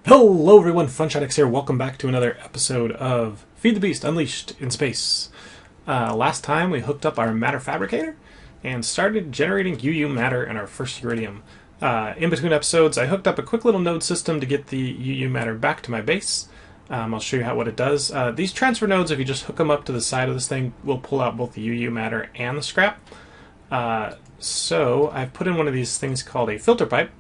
Hello everyone, FunshineX here. Welcome back to another episode of Feed the Beast Unleashed in Space. Last time we hooked up our matter fabricator and started generating UU matter in our first uridium. In between episodes, I hooked up a quick little node system to get the UU matter back to my base. I'll show you what it does. These transfer nodes, if you just hook them up to the side of this thing, will pull out both the UU matter and the scrap. So I've put in one of these things called a filter pipe,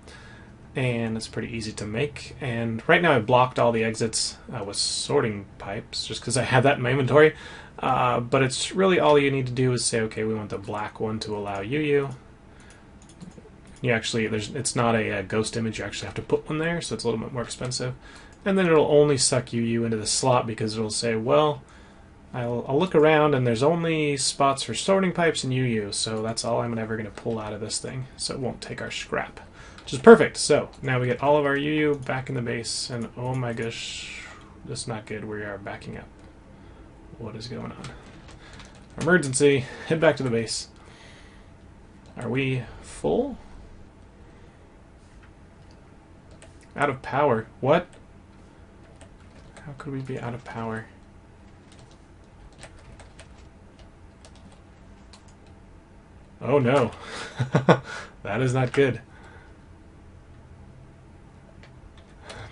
and it's pretty easy to make. And right now I blocked all the exits with sorting pipes just because I have that in my inventory. But it's really all you need to do is say, okay, we want the black one to allow UU. You actually, it's not a ghost image, you actually have to put one there, so it's a little bit more expensive. And then it'll only suck UU into the slot because it'll say, well, I'll look around and there's only spots for sorting pipes and UU, so that's all I'm ever going to pull out of this thing, so it won't take our scrap. Which is perfect. So now we get all of our UU back in the base, and oh my gosh, this is not good. We are backing up. What is going on? Emergency. Head back to the base. Are we full? Out of power. What? How could we be out of power? Oh no. That is not good.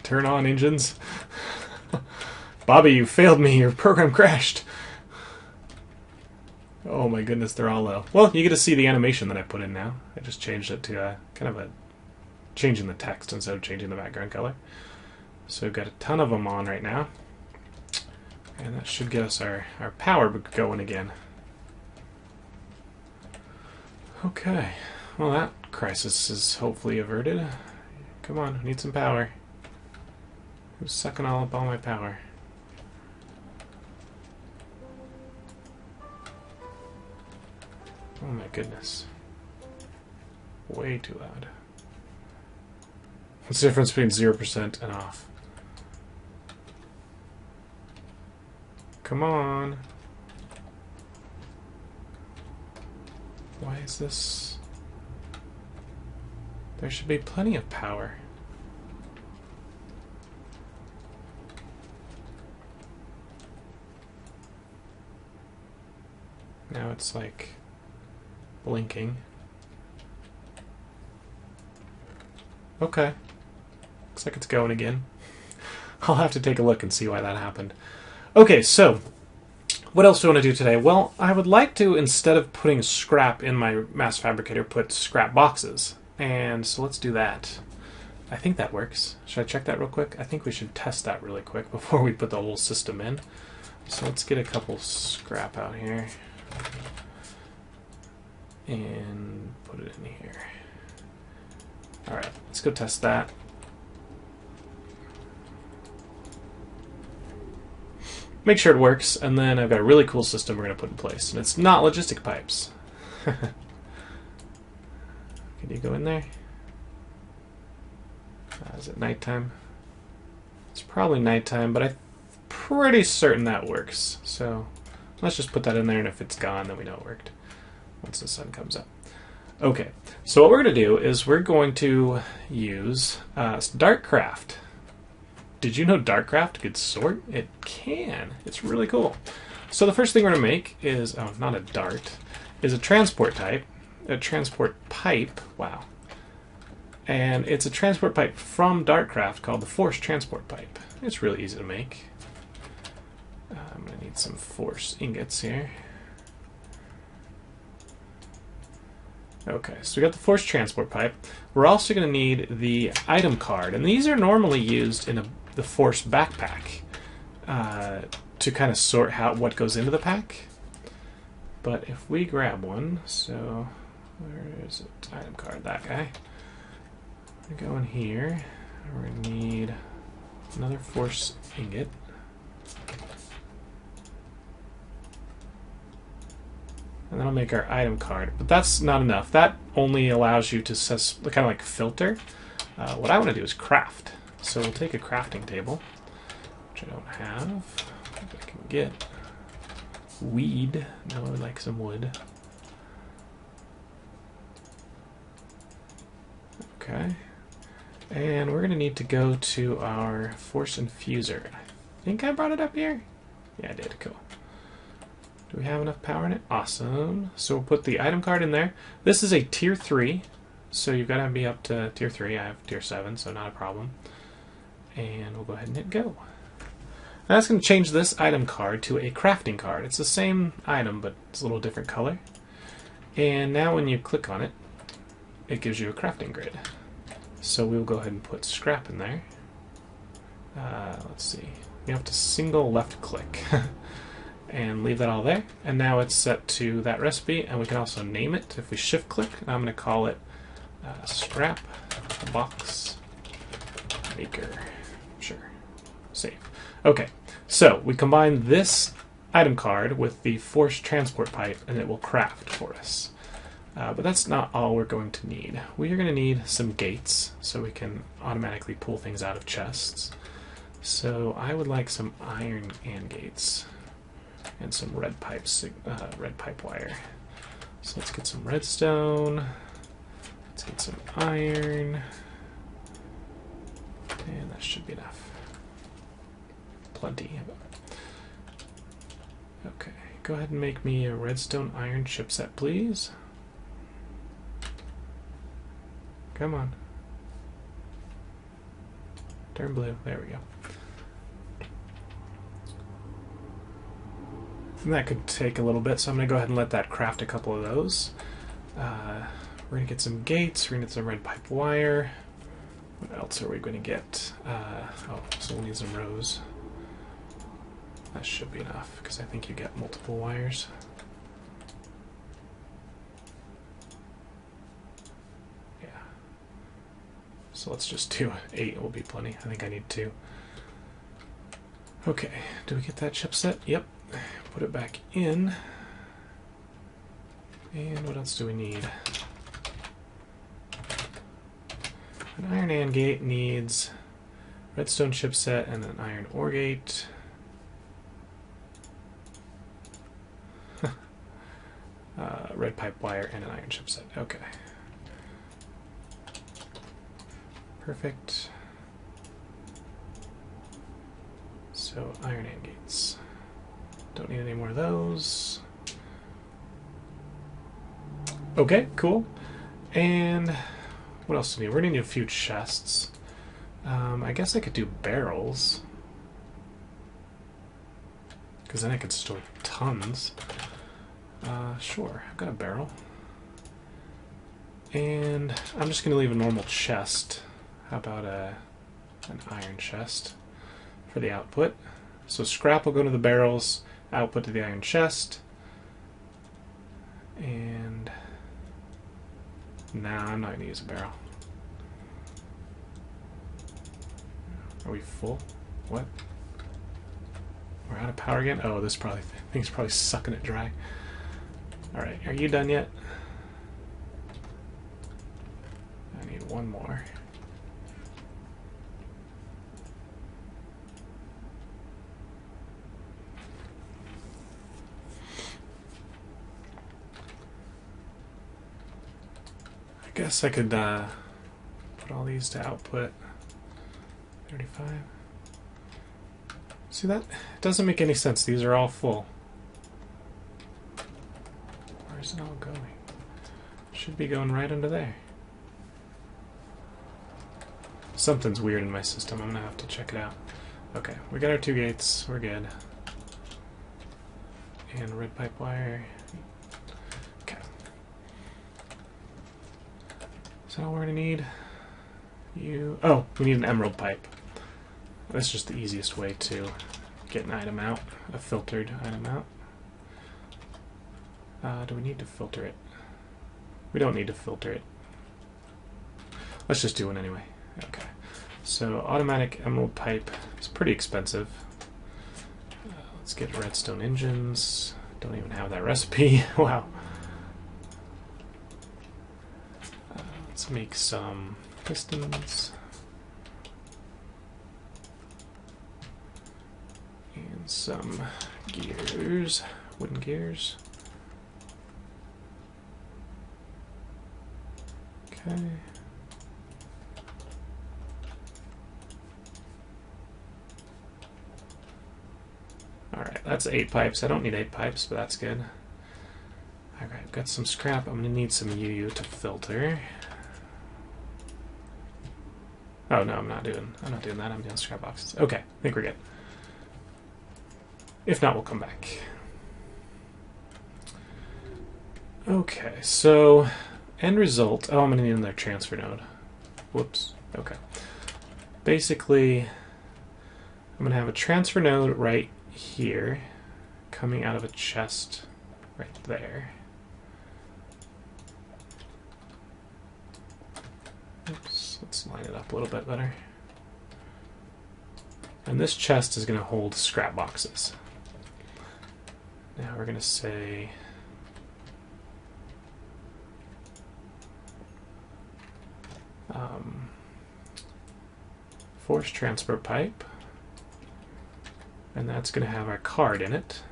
Turn on engines. Bobby, you failed me. Your program crashed. Oh my goodness, they're all low. Well, you get to see the animation that I put in now. I just changed it to kind of a changing the text instead of changing the background color. So we've got a ton of them on right now. And that should get us our power going again. Okay. Well, that crisis is hopefully averted. Come on, we need some power. Who's sucking all up all my power? Oh my goodness. Way too loud. What's the difference between 0% and off? Come on. Why is this? There should be plenty of power. Now it's like blinking. Okay. Looks like it's going again. I'll have to take a look and see why that happened. Okay, so what else do I want to do today? Well, I would like to, instead of putting scrap in my mass fabricator, put scrap boxes. And so let's do that. I think that works. Should I check that real quick? I think we should test that really quick before we put the whole system in. So let's get a couple scrap out here and put it in here. Alright, let's go test that. Make sure it works, and then I've got a really cool system we're going to put in place. And it's not logistic pipes. Can you go in there? Is it nighttime? It's probably nighttime, but I'm pretty certain that works. So let's just put that in there, and if it's gone, then we know it worked once the sun comes up. Okay, so what we're going to do is we're going to use Dartcraft. Did you know Dartcraft could sort? It can. It's really cool. So the first thing we're going to make is, oh, not a dart, is a transport type, a transport pipe. Wow. And it's a transport pipe from Dartcraft called the force transport pipe. It's really easy to make. I'm going to need some force ingots here. Okay, so we got the force transport pipe. We're also going to need the item card, and these are normally used in the force backpack to kind of sort out what goes into the pack. But if we grab one, so where is it? Item card, that guy. We go in here. We're going to need another force ingot. And that'll make our item card. But that's not enough. That only allows you to kind of like filter. What I want to do is craft. So we'll take a crafting table, which I don't have. If I can get weed. No, I would like some wood. Okay. And we're going to need to go to our force infuser. I think I brought it up here. Yeah, I did. Cool. Do we have enough power in it? Awesome. So we'll put the item card in there. This is a tier 3, so you've got to be up to tier 3. I have tier 7, so not a problem. And we'll go ahead and hit go. Now that's going to change this item card to a crafting card. It's the same item, but it's a little different color. And now when you click on it, it gives you a crafting grid. So we'll go ahead and put scrap in there. Let's see. You have to single left click and leave that all there. And now it's set to that recipe, and we can also name it if we shift click. I'm going to call it scrap box maker. Sure. Save. Okay, so we combine this item card with the force transport pipe, and it will craft for us. But that's not all we're going to need. We are going to need some gates so we can automatically pull things out of chests. So I would like some iron and gates and some red pipes, red pipe wire. So let's get some redstone. Let's get some iron, and that should be enough. Plenty of it. Okay, go ahead and make me a redstone iron chipset, please. Come on. Turn blue. There we go. And that could take a little bit, so I'm going to go ahead and let that craft a couple of those. We're going to get some gates. We're going to get some red pipe wire. What else are we going to get? Oh, so we'll need some rows. That should be enough, because I think you get multiple wires. Yeah. So let's just do 8 will be plenty. I think I need 2. Okay, do we get that chipset? Yep. Put it back in. And what else do we need? An iron AND gate needs redstone chipset and an iron OR gate. Red pipe wire and an iron chipset. Okay. Perfect. So iron AND gates. Don't need any more of those. Okay, cool. And what else do we need? We're gonna need a few chests. I guess I could do barrels, because then I could store tons. Sure, I've got a barrel. And I'm just gonna leave a normal chest. How about an iron chest for the output? So scrap will go to the barrels, output to the iron chest. And nah, I'm not going to use a barrel. Are we full? What? We're out of power again? Oh, this thing's probably sucking it dry. Alright, are you done yet? I need one more. I guess I could put all these to output. 35. See that? It doesn't make any sense. These are all full. Where's it all going? Should be going right under there. Something's weird in my system. I'm gonna have to check it out. Okay, we got our 2 gates. We're good. And red pipe wire. Okay. Is that all we're gonna need? Oh, we need an emerald pipe. That's just the easiest way to get an item out, a filtered item out. Do we need to filter it? We don't need to filter it. Let's just do one anyway. Okay. So automatic emerald pipe is pretty expensive. Let's get redstone engines. Don't even have that recipe. Wow. Let's make some pistons. And some gears, wooden gears. Okay. that's 8 pipes. I don't need 8 pipes, but that's good. Alright, I've got some scrap. I'm going to need some UU to filter. Oh no, I'm not doing that. I'm doing scrap boxes. Okay, I think we're good. If not, we'll come back. Okay, so end result. Oh, I'm going to need another transfer node. Whoops. Okay. Basically, I'm going to have a transfer node right here coming out of a chest right there. Oops, let's line it up a little bit better. And this chest is going to hold scrap boxes. Now we're going to say force transfer pipe, and that's going to have our card in it.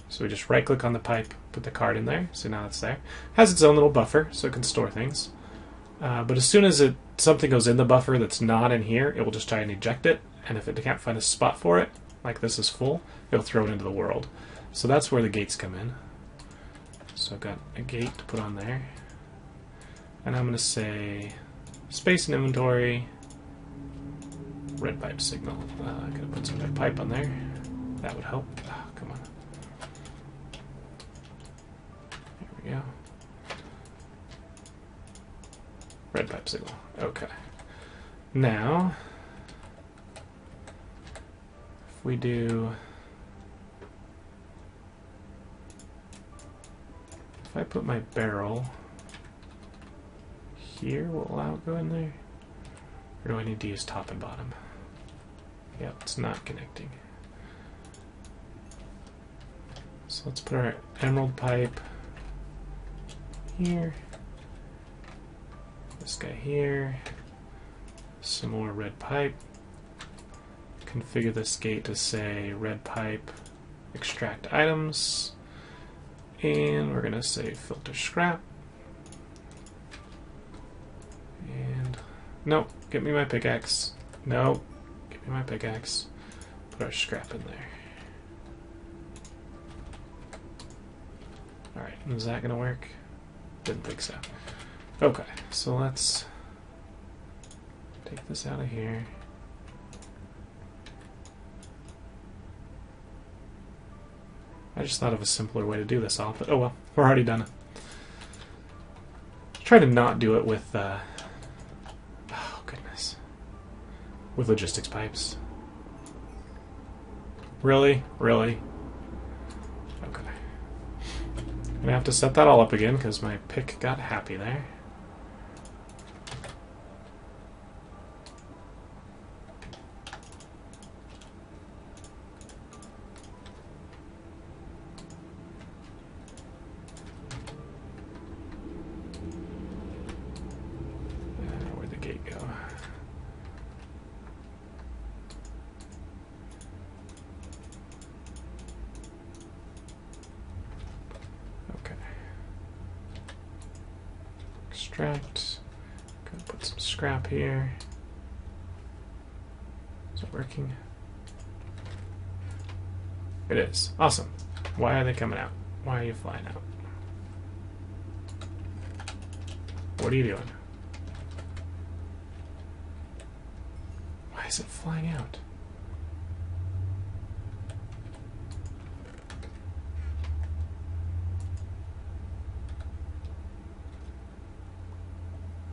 So we just right click on the pipe, put the card in there, so now it's there. Has its own little buffer, so it can store things. But as soon as something goes in the buffer that's not in here, it will just try and eject it, and if it can't find a spot for it, like this is full, it'll throw it into the world. So that's where the gates come in. So I've got a gate to put on there, and I'm going to say space and inventory, red pipe signal. I'm going to put some red pipe on there. That would help. Oh, come on. There we go. Red pipe signal. Okay. Now, if we do... If I put my barrel here, will allow it go in there? Or do I need to use top and bottom? Yep, it's not connecting. So let's put our emerald pipe here. This guy here. Some more red pipe. Configure this gate to say red pipe, extract items. And we're going to say filter scrap. And no, get me my pickaxe. No, get me my pickaxe. Put our scrap in there. Alright, is that going to work? Didn't think so. Okay, so let's take this out of here. I just thought of a simpler way to do this all, but oh well, we're already done it. Try to not do it with, oh goodness, with logistics pipes. Really? Really? Okay. I'm gonna have to set that all up again because my pick got happy there. Where'd the gate go? Okay. Extract. Gonna put some scrap here. Is it working? It is. Awesome. Why are they coming out? Why are you flying out? What are you doing? Why is it flying out?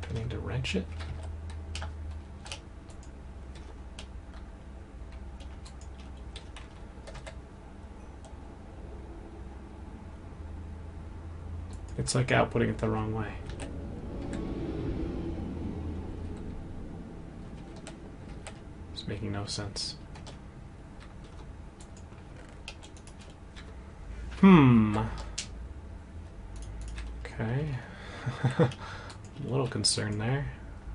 Do I need to wrench it? It's like outputting it the wrong way. It's making no sense. Okay. A little concerned there.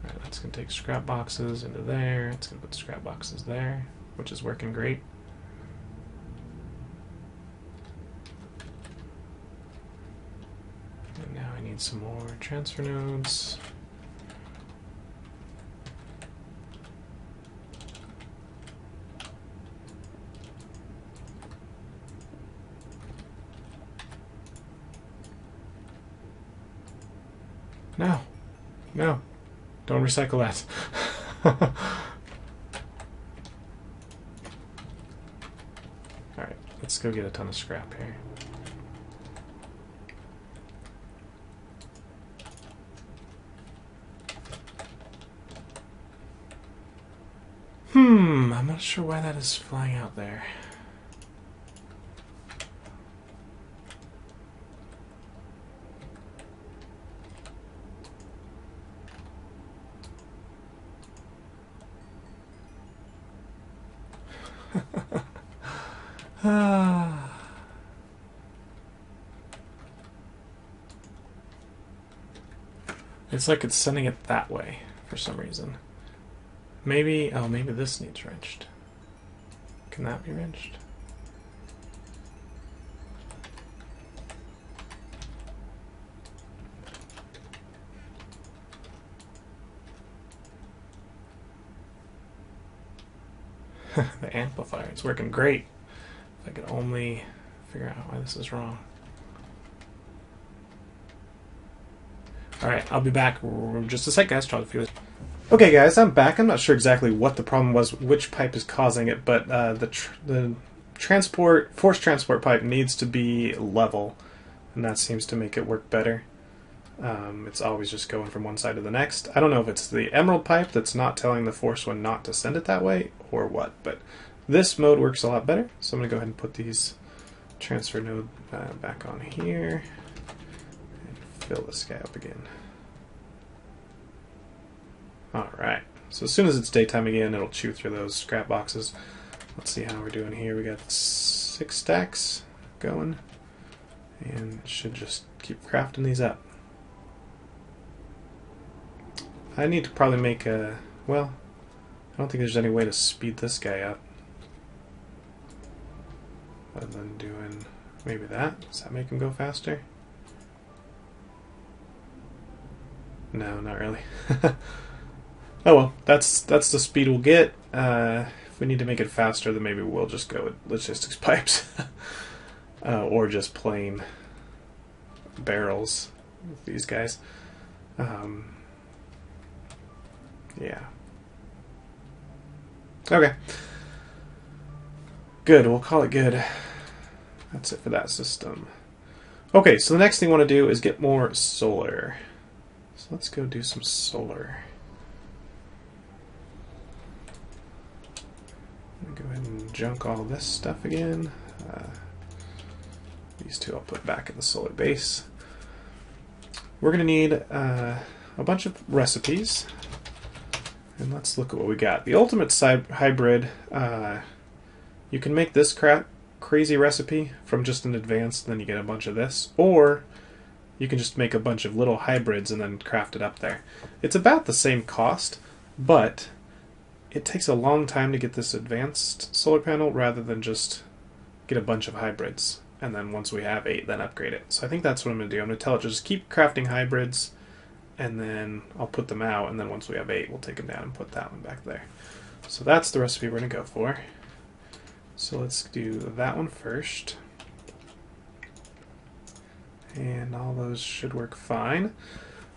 Alright, that's going to take scrap boxes into there. It's going to put scrap boxes there, which is working great. And now I need some more transfer nodes. No. No. Don't recycle that. Alright, let's go get a ton of scrap here. I'm not sure why that is flying out there. It's like it's sending it that way for some reason. Maybe, oh, maybe this needs wrenched. Can that be wrenched? The amplifier, it's working great. If I could only figure out why this is wrong. Alright, I'll be back in just a sec, guys. Try to figure this. Okay, guys, I'm back. I'm not sure exactly what the problem was, which pipe is causing it, but the force transport pipe needs to be level, and that seems to make it work better. It's always just going from one side to the next. I don't know if it's the emerald pipe that's not telling the force one not to send it that way, or what, but this mode works a lot better. So I'm going to go ahead and put these transfer node back on here, and fill this guy up again. Alright, so as soon as it's daytime again, it'll chew through those scrap boxes. Let's see how we're doing here. We got 6 stacks going, and it should just keep crafting these up. I need to probably make a, well, I don't think there's any way to speed this guy up other than doing maybe that. Does that make him go faster? No, not really. Oh well, that's the speed we'll get. If we need to make it faster, then maybe we'll just go with logistics pipes. Or just plain barrels with these guys. Yeah. Okay. Good, we'll call it good. That's it for that system. Okay, so the next thing I want to do is get more solar. So let's go do some solar. Go ahead and junk all this stuff again. These two I'll put back in the solar base. We're going to need a bunch of recipes. And let's look at what we got. The ultimate hybrid, you can make this crazy recipe from just an advanced, and then you get a bunch of this. Or you can just make a bunch of little hybrids and then craft it up there. It's about the same cost, but it takes a long time to get this advanced solar panel rather than just get a bunch of hybrids. And then once we have 8, then upgrade it. So I think that's what I'm going to do. I'm going to tell it to just keep crafting hybrids, and then I'll put them out, and then once we have 8, we'll take them down and put that one back there. So that's the recipe we're going to go for. So let's do that one first. And all those should work fine.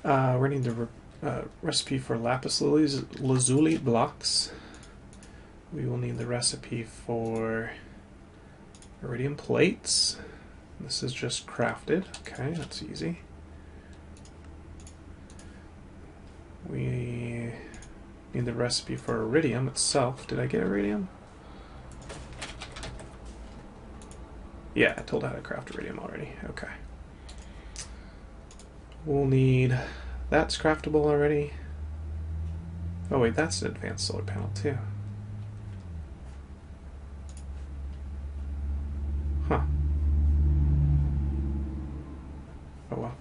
We're going to need the recipe for lapis lazuli blocks. We will need the recipe for iridium plates. This is just crafted. Okay, that's easy. We need the recipe for iridium itself. Did I get iridium? Yeah, I told how to craft iridium already. Okay. We'll need... That's craftable already. Oh wait, that's an advanced solar panel too. Huh. Oh well.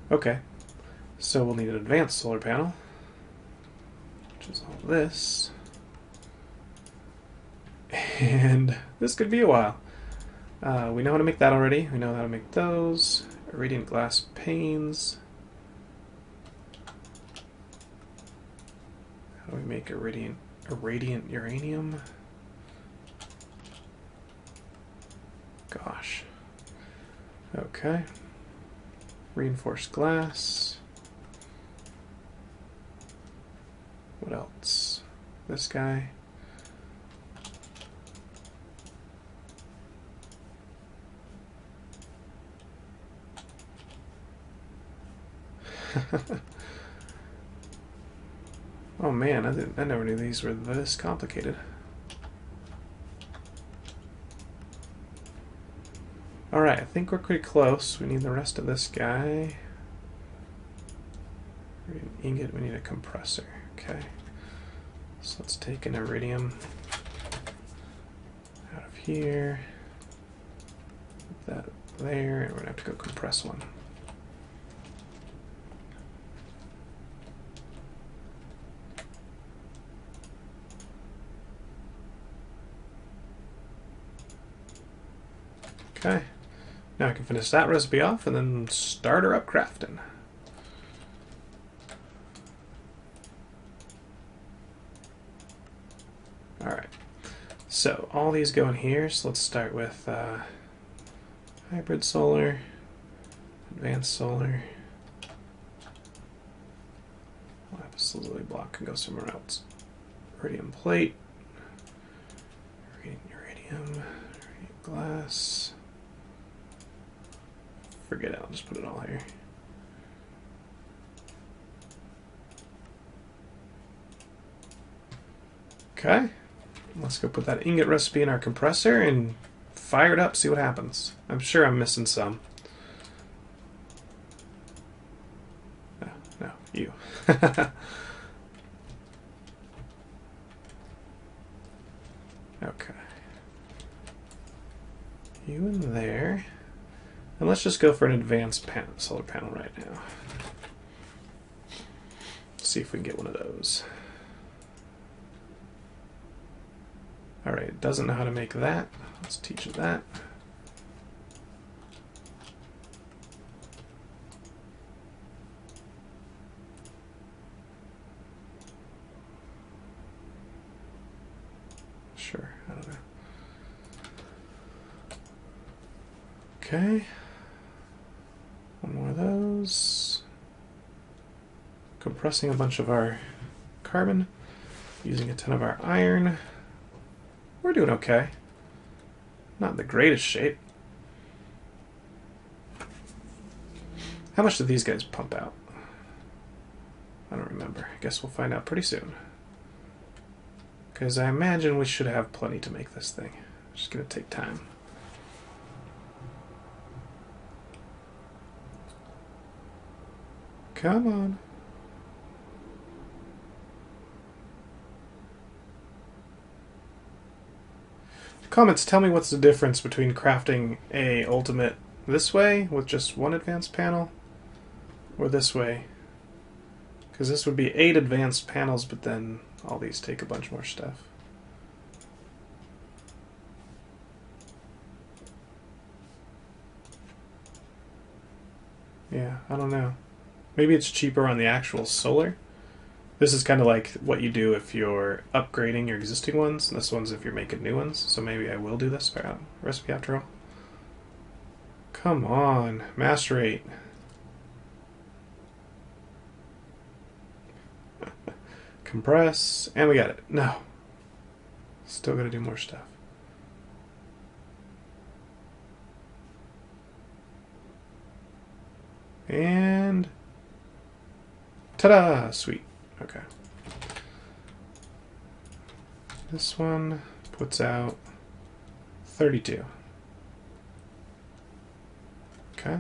Okay. So we'll need an advanced solar panel, which is all this. And this could be a while. We know how to make that already. We know how to make those. Irradiant glass panes. How do we make irradiant uranium? Gosh. Okay. Reinforced glass. What else? This guy. Oh man, I never knew these were this complicated. Alright, I think we're pretty close. We need the rest of this guy. We need an ingot, we need a compressor. Okay. So let's take an iridium out of here. Put that there, and we're gonna have to go compress one. Okay. Now I can finish that recipe off and then start her up crafting. Alright, so all these go in here, so let's start with hybrid solar, advanced solar. I'll have a silver block and go somewhere else. Iridium plate, iridium glass. Forget it, I'll just put it all here. Okay, let's go put that ingot recipe in our compressor and fire it up, see what happens. I'm sure I'm missing some. No, you. Okay. You in there. And let's just go for an advanced solar panel right now. See if we can get one of those. Alright, it doesn't know how to make that. Let's teach it that. Sure, I don't know. Okay. One more of those. Compressing a bunch of our carbon, using a ton of our iron. We're doing okay. Not in the greatest shape. How much do these guys pump out? I don't remember. I guess we'll find out pretty soon. Because I imagine we should have plenty to make this thing. It's just going to take time. Come on. Comments, tell me what's the difference between crafting a ultimate this way with just one advanced panel or this way. Because this would be 8 advanced panels, but then all these take a bunch more stuff. Yeah, I don't know. Maybe it's cheaper on the actual solar. This is kind of like what you do if you're upgrading your existing ones, and this one's if you're making new ones. So maybe I will do this recipe after all. Come on, master 8. Compress, and we got it. No. Still gotta do more stuff. And ta-da! Sweet. Okay. This one puts out 32. Okay.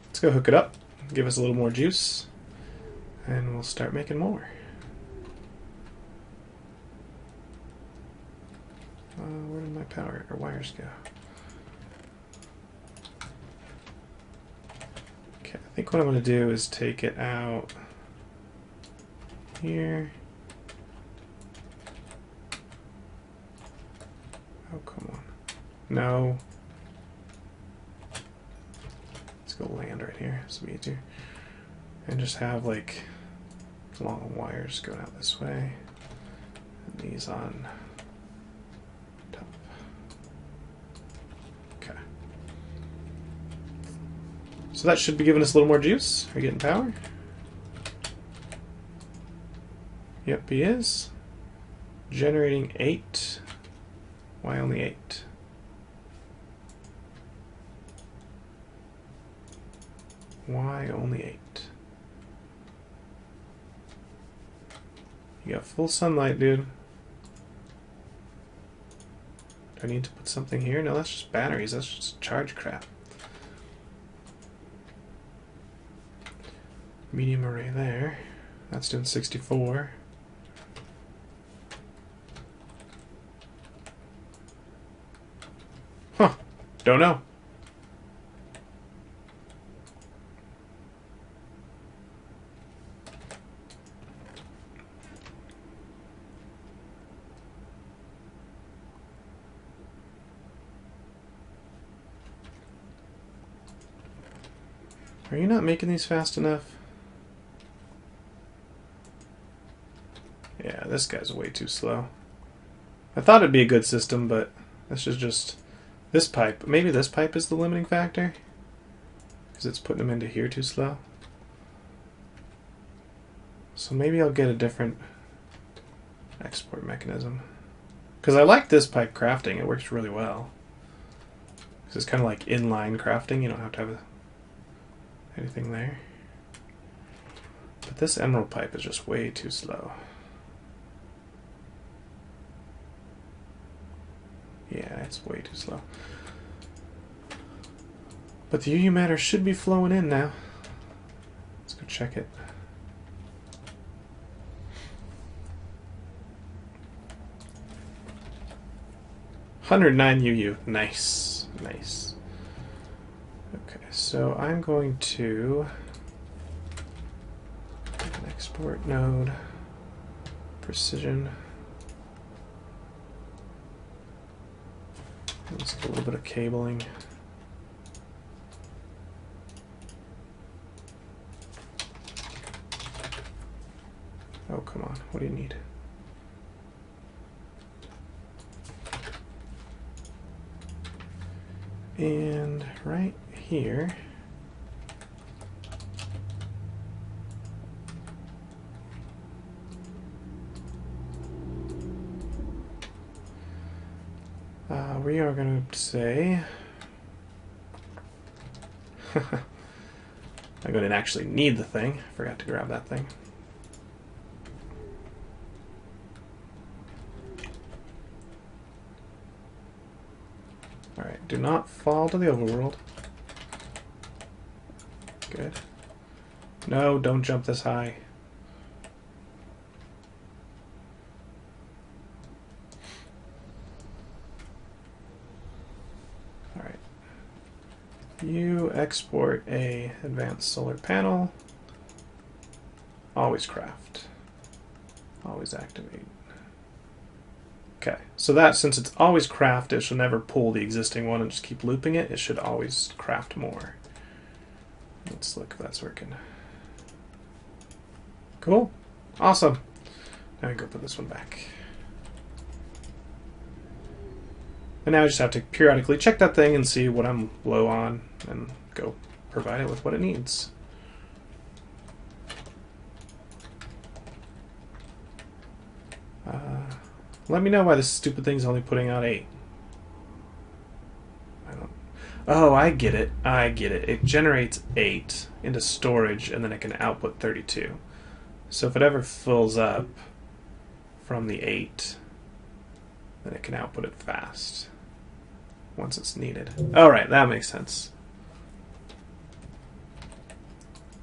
Let's go hook it up. Give us a little more juice. And we'll start making more. Where did my power or wires go? Okay, I think what I'm going to do is take it out here. Oh, come on. No. Let's go land right here. This will be easier. And just have like long wires going out this way. And these on top. Okay. So that should be giving us a little more juice. Are you getting power? Yep, he is. Generating 8. Why only 8? Why only 8? You got full sunlight, dude. Do I need to put something here? No, that's just batteries. That's just charge crap. Medium array there. That's doing 64. Huh. Don't know. Are you not making these fast enough? Yeah, this guy's way too slow. I thought it'd be a good system, but this is just... This pipe. Maybe this pipe is the limiting factor? Because it's putting them into here too slow. So maybe I'll get a different export mechanism. Because I like this pipe crafting. It works really well. Because it's kind of like inline crafting. You don't have to have anything there. But this emerald pipe is just way too slow. Yeah, it's way too slow. But the UU matter should be flowing in now. Let's go check it. $109 UU. Nice. Nice. Okay, so I'm going to an export node, precision. Let's do a little bit of cabling. Oh, come on. What do you need? And right here, we are going to say I'm going to actually need the thing. Forgot to grab that thing. Alright, do not fall to the overworld. Good. No, don't jump this high. Alright. You export a advanced solar panel. Always craft. Always activate. Okay, so that, since it's always craft, it should never pull the existing one and just keep looping it. It should always craft more. Let's look if that's working. Cool. Awesome. Now I go put this one back. And now I just have to periodically check that thing and see what I'm low on and go provide it with what it needs. Let me know why this stupid thing's only putting out 8. Oh, I get it. I get it. It generates 8 into storage, and then it can output 32. So if it ever fills up from the 8, then it can output it fast once it's needed. Alright, that makes sense.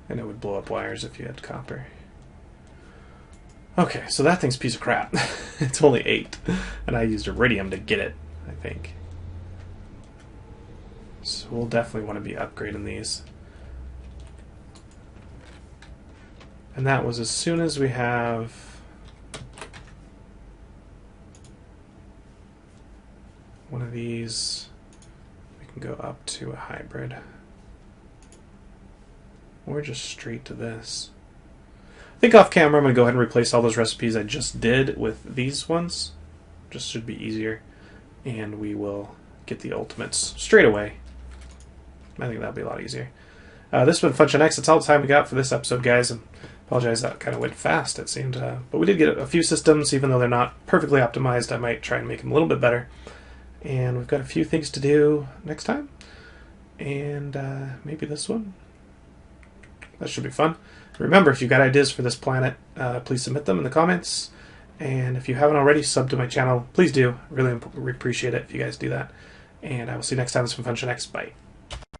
And it would blow up wires if you had copper. Okay, so that thing's a piece of crap. It's only 8, and I used iridium to get it, I think. So we'll definitely want to be upgrading these. And that was as soon as we have one of these, we can go up to a hybrid. Or just straight to this. I think off camera I'm going to go ahead and replace all those recipes I just did with these ones. Just should be easier. And we will get the ultimates straight away. I think that'll be a lot easier. This has been FunshineX. That's all the time we got for this episode, guys. And apologize, that kind of went fast, it seemed. But we did get a few systems, even though they're not perfectly optimized. I might try and make them a little bit better. And we've got a few things to do next time. And maybe this one. That should be fun. Remember, if you've got ideas for this planet, please submit them in the comments. And if you haven't already, sub to my channel. Please do. Really appreciate it if you guys do that. And I will see you next time. This has been FunshineX. Bye.